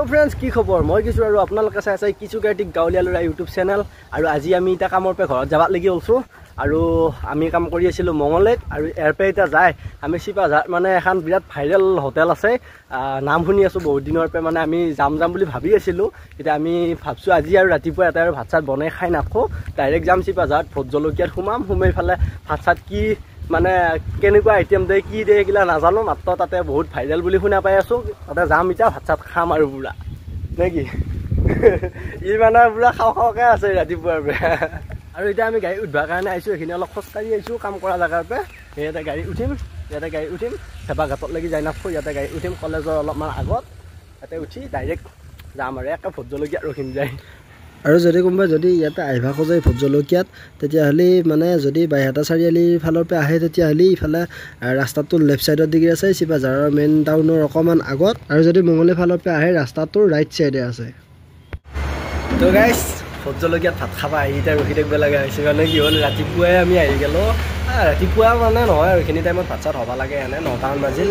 hello friends की खबर मैं किशु और आपनालोके चाइ आछे किशु कार्तिक गावलिया लरा यूट्यूब चैनल और आज आमी इटा काমৰ पे घर जाबाक লাগি ওলছো আৰু আমি কাম কৰি আছিলো মঙ্গলেত আৰু এয়াৰপে এটা যায় আমি সিপাঝাৰ মানে এখন বিৰাট ভাইৰাল হোটেল আছে নাম শুনি আছো বহুত দিনৰ পে মানে আমি যাম বুলি ভাবি আছিলো এটা আমি ভাবছো আজি আৰু ৰাতিপুৱা এটা আৰু ভাত চাত বনাই খাই নাখো ডাইৰেক্ট যাম সিপাঝাৰ ভোট জলকীয়াত সোমাই ফালে ভাত চাত কি মানে কেনেকুৱা আইটেম দে কি দে এগিলা নাজানো মাত্ৰ তাতে বহুত ভাইরাল বুলি শুনা পাই আছো তাতে যাম ইটা ভাত চাত খাম আৰু পুৰা নেকি ই মানে পুৰা খাওকে আছে ৰাতিপুৱাৰ পে আৰু এটা আমি গাড়ী উঠবা কাৰণে আইছো এখিনি অলপ খোজকাঢ়ি আইছো কাম কৰা জাগাৰ পে ইয়াতে গাড়ী উঠিম হেবা ঘাটত লাগি যাই নাখো ইয়াতে গাড়ী উঠিম কলেজৰ অলপমান আগত তাতে উঠি ডাইৰেক্ট যাম আৰু একে ভোট জলকীয়া ৰখিম যায় আৰু যদি কোনবা যদি ইয়াতে আইভা খোজে ভোট জলকীয়াত তেতিয়া হলি মানে যদি বাইহাটা চাৰিআলি ফালৰ পে আহে তেতিয়া হলি ইফালে ৰাস্তাটোৰ লেফট সাইডৰ দিগে আছে সিপাঝাৰৰ মেইন টাউনৰ অকমান আগত আৰু যদি মঙ্গলে ফালৰ পে আহে ৰাস্তাটোৰ ৰাইট সাইডে আছে তো গাইস ভোট জলকীয়াত ভাত খাবা আহিটা ৰখি থাকিব লগা হৈছে মানে কি হ'ল ৰাতিপুৱাই আমি আহি গেলো ৰাতিপুৱা মানে নহয় আৰু এখিনি টাইমত ভাত চাত হবা লাগে এনে 9টা মান বাজিল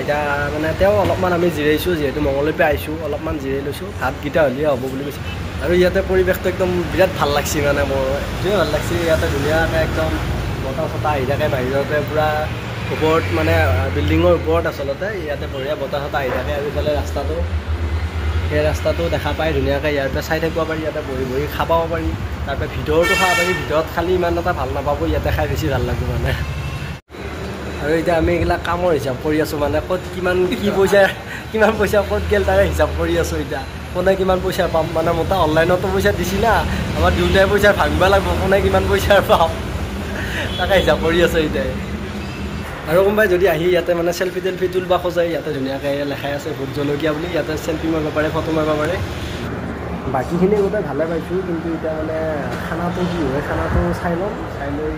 এটা মানে তেও অলপমান আমি জিৰাইছো যেহেতু মঙ্গলে পে আইছো অলপমান জিৰাই লৈছো ভাত গিটা হলি হ'ব বুলি কৈছে আৰু ইয়াতে পৰিবেশটো একদম বিৰাট ভাল লাগছি মানে মোৰ যে ভাল লাগছি ইয়াতে ধুনীয়াকৈ একদম বতাহ ফটা আহি থাকে বাহিৰতে পুৰা ওপৰত মানে বিল্ডিঙৰ ওপৰত আচলতে ইয়াতে বঢ়িয়া বতাহ ফটা আহি থাকে আৰু ইফালে ৰাস্তাটো এই ৰাস্তাটো দেখা পাই ধুনীয়াকৈ ইয়াৰ পৰা চাই থাকিব পাৰি ইয়াতে বহি খাবাও পাৰি তাৰপৰা ভিতৰতো খাব পাৰি ভিতৰত খালি ইমান এটা ভাল নাপাব ইয়াতে খাই বেছি ভাল লাগিব মানে আৰু এতিয়া আমি এগিলা কামৰ হিচাপ কৰি আছো মানে ক'ত কিমান পইচা ক'ত গেল তাৰে হিচাপ কৰি আছো এতিয়া কোনে কিমান পইচা পাম মানে মোটা অনলাইনতো পইচা দিছি না আমাৰ দুটাই পইচা ভাঙবা লাগিব কোনে কিমান পইচা পাম তাকে হিচাপ কৰি আছে এতিয়া আৰু কোনবাই যদি আহি ইয়াতে মানে সেলফি তুলবা খোজে ইয়াতে ধুনীয়াকৈ লেখাই আছে ভোট জলকীয়া বুলি ইয়াতে সেলফি মাৰিব পাৰে ফটো মাৰিব পাৰে বাকীখিনি গোটেই ভালে পাইছোঁ কিন্তু এতিয়া মানে খানাটো কি হয় খানাটো চাই লৈ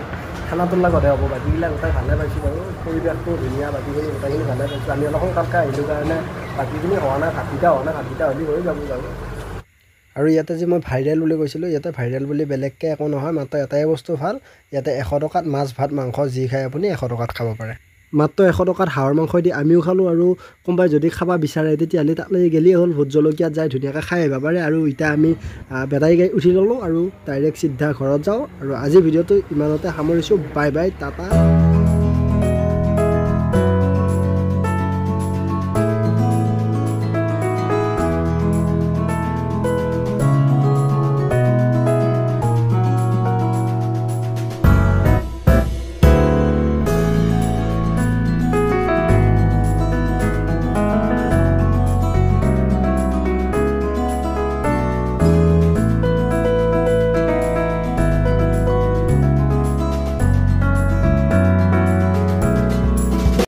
খানাটোৰ লগতে হ'ব বাকীবিলাক গোটেই ভালে পাইছোঁ বাৰু পৰিৱেশটো ধুনীয়া বাকীখিনি গোটেইখিনি ভালে পাইছোঁ আমি অলপ সোনকালকৈ আহিলোঁ কাৰণে বাকীখিনি হোৱা নাই ভাতকেইটা হ'লি হৈ যাব বাৰু আৰু ইয়াতে যে মই ভাইৰেল বুলি কৈছিলোঁ ইয়াতে ভাইৰেল বুলি বেলেগকৈ একো নহয় মাত্ৰ এটাই বস্তু ভাল ইয়াতে 100 টকাত মাছ ভাত মাংস যি খাই আপুনি 100 টকাত খাব পাৰে মাত্ৰ 100 টকাত হাঁহৰ মাংস দি আমিও খালোঁ আৰু কোনোবাই যদি খাবা বিচাৰে তেতিয়াহ'লে তালৈ গেলেই হ'ল ভোট জলকীয়াত যাই ধুনীয়াকৈ খাই আহিব পাৰে আৰু এতিয়া আমি বেটাৰী গাড়ী উঠি ল'লোঁ আৰু ডাইৰেক্ট চিধা ঘৰত যাওঁ আৰু আজি ভিডিঅ'টো ইমানতে সামৰিছোঁ বাই বাই টাটা